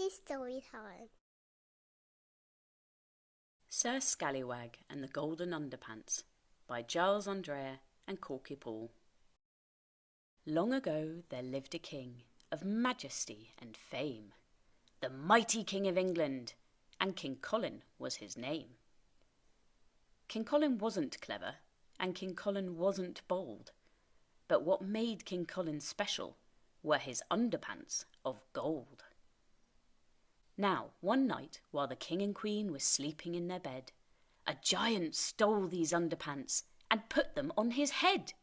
It's story time. Sir Scallywag and the Golden Underpants by Giles, Andreae and Corky Paul. Long ago there lived a king of majesty and fame, the mighty King of England, and King Colin was his name. King Colin wasn't clever, and King Colin wasn't bold, but what made King Colin special were his underpants of gold. Now, one night, while the king and queen were sleeping in their bed, a giant stole these underpants and put them on his head.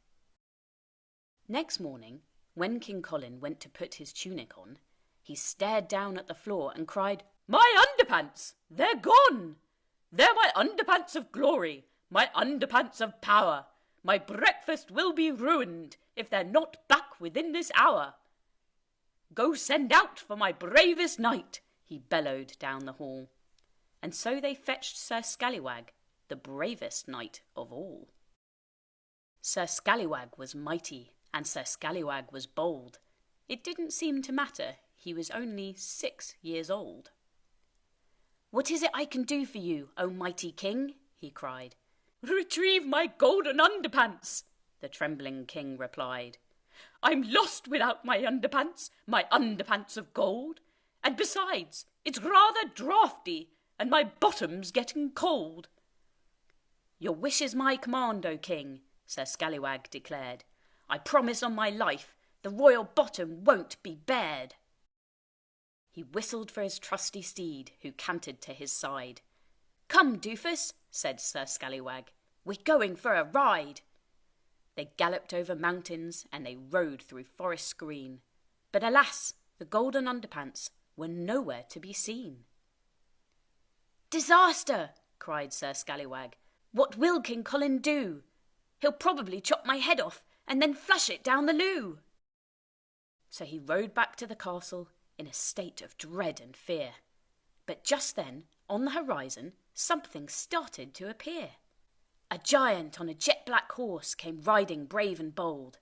Next morning, when King Colin went to put his tunic on, he stared down at the floor and cried, "My underpants! They're gone! They're my underpants of glory, my underpants of power. My breakfast will be ruined if they're not back within this hour. Go send out for my bravest knight," he bellowed down the hall. And so they fetched Sir Scallywag, the bravest knight of all. Sir Scallywag was mighty, and Sir Scallywag was bold. It didn't seem to matter, he was only 6 years old. "What is it I can do for you, O mighty king?" he cried. "Retrieve my golden underpants," the trembling king replied. "I'm lost without my underpants of gold. And besides, it's rather draughty, and my bottom's getting cold." "Your wish is my command, O king," Sir Scallywag declared. "I promise on my life the royal bottom won't be bared." He whistled for his trusty steed, who cantered to his side. "Come, doofus," said Sir Scallywag, "we're going for a ride." They galloped over mountains, and they rode through forests green. But alas, the golden underpants were nowhere to be seen. "Disaster!" cried Sir Scallywag. "What will King Colin do? He'll probably chop my head off and then flush it down the loo." So he rode back to the castle in a state of dread and fear. But just then, on the horizon, something started to appear. A giant on a jet-black horse came riding brave and bold,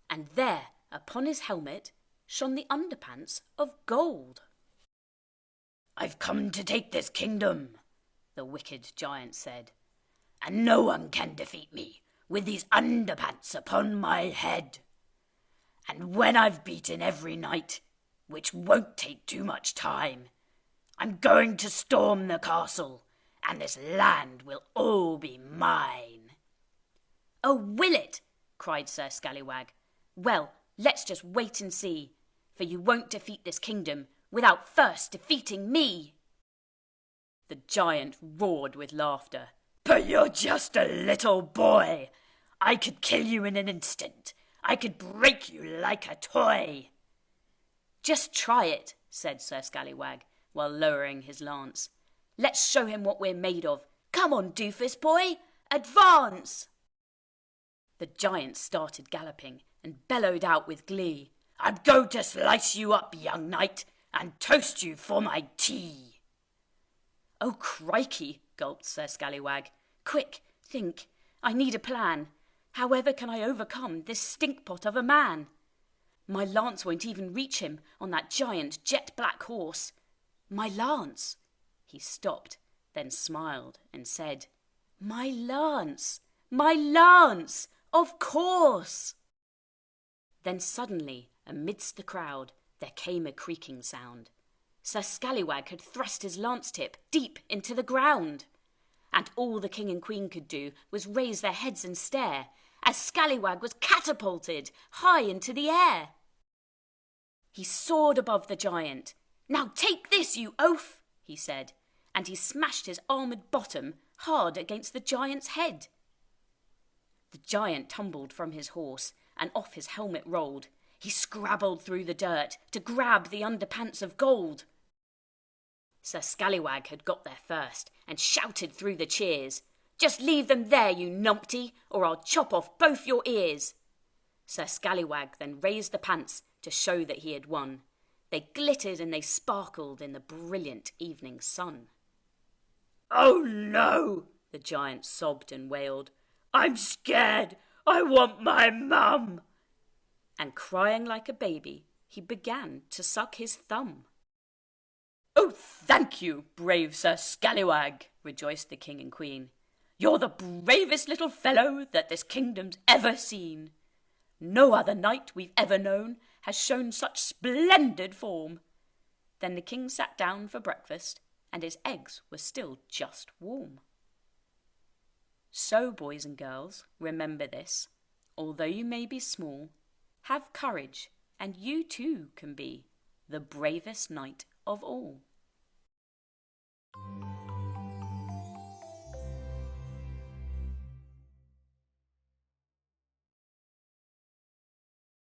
and there, upon his helmet, shone the underpants of gold. "I've come to take this kingdom," the wicked giant said, "and no one can defeat me with these underpants upon my head. And when I've beaten every knight, which won't take too much time, I'm going to storm the castle, and this land will all be mine." "Oh, will it?" cried Sir Scallywag. "Well, let's just wait and see, for you won't defeat this kingdom without first defeating me." The giant roared with laughter. "But you're just a little boy. I could kill you in an instant. I could break you like a toy." "Just try it," said Sir Scallywag, while lowering his lance. "Let's show him what we're made of. Come on, doofus boy, advance!" The giant started galloping and bellowed out with glee, "I'm going to slice you up, young knight, and toast you for my tea." "Oh, crikey," gulped Sir Scallywag. "Quick, think. I need a plan. However can I overcome this stinkpot of a man? My lance won't even reach him on that giant jet-black horse. My lance!" He stopped, then smiled and said, "My lance! My lance! Of course!" Then suddenly, amidst the crowd, there came a creaking sound. Sir Scallywag had thrust his lance-tip deep into the ground, and all the king and queen could do was raise their heads and stare, as Scallywag was catapulted high into the air. He soared above the giant. "Now take this, you oaf!" he said, and he smashed his armoured bottom hard against the giant's head. The giant tumbled from his horse, and off his helmet rolled. He scrabbled through the dirt to grab the underpants of gold. Sir Scallywag had got there first and shouted through the cheers, "Just leave them there, you numpty, or I'll chop off both your ears." Sir Scallywag then raised the pants to show that he had won. They glittered and they sparkled in the brilliant evening sun. "Oh no," the giant sobbed and wailed. "I'm scared. I want my mum." And crying like a baby, he began to suck his thumb. "Oh, thank you, brave Sir Scallywag," rejoiced the king and queen. "You're the bravest little fellow that this kingdom's ever seen. No other knight we've ever known has shown such splendid form." Then the king sat down for breakfast, and his eggs were still just warm. So, boys and girls, remember this. Although you may be small, have courage, and you too can be the bravest knight of all.